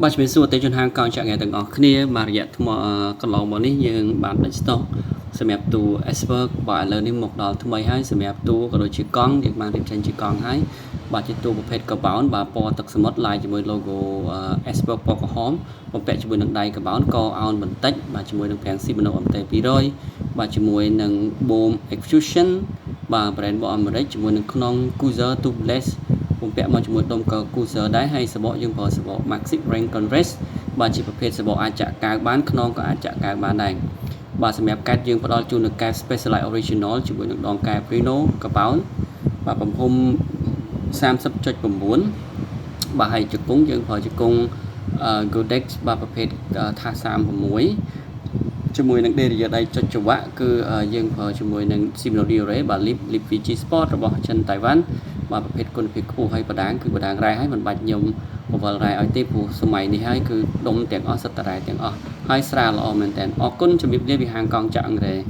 បាទជំរាបសួរអតិថិជនហាងកោចាក់ថ្ងៃទាំងអស់គ្នាបាទរយៈថ្មកន្លងមកនេះយើងបានបិទស្តុកសម្រាប់ទូ Expert បាទឥឡូវនេះមកដល់ថ្មីហើយសម្រាប់ទូក៏ដូចជាកង់យើងបានរៀបចំជាកង់ហើយបាទជាទូប្រភេទ Compound បាទពណ៌ទឹកសមុទ្រឡាយជាមួយ logo Expert ពណ៌ក្រហមបំពាក់ជាមួយនឹងដៃ Compound កអោនបន្តិចបាទជាមួយនឹងប្រាំង Shimano MT 200បាទជាមួយនឹង Boom Exfusion បាទ brand របស់អាមេរិកជាមួយនឹងក្នុង Cruiser Tubelessបំពាក់មកជាមួយដុំក Cruiser ដែរហើយសបកយើងប្រើសបក Maxxis Rain Converse បាទជាប្រភេទសបកអាចចាក់កៅបានខ្នងក៏អាចចាក់កៅបានដែរបាទសម្រាប់កែបយើងផ្ដល់ជូននូវកែប Specialized Original ជាមួយនឹងដងកែប Reno Compound បាទបំហុំ 30.9 បាទហើយជង្គង់យើងប្រើជង្គង់ Godex បាទប្រភេទថាស36ជាមួយនឹង Derailleur ដៃចុចច្រវាក់គឺយើងប្រើជាមួយនឹង Shimano Diore បាទ Lip VG Sport របស់ចិនតៃវ៉ាន់បាទប្រភេទគុណភាពខ្ពស់ហើយបដាងគឺបដាងរ៉ែហើយមិនបាច់ញោមបវលរ៉ែឲ្យទេព្រោះសម័យនេះហើយគឺដុំទាំងអស់សិតតែរ៉ែទាំងអស់ហើយស្រាលល្អមែនតើអរគុណជំរាបលាពីហាងកង់ចាក់អង្រែ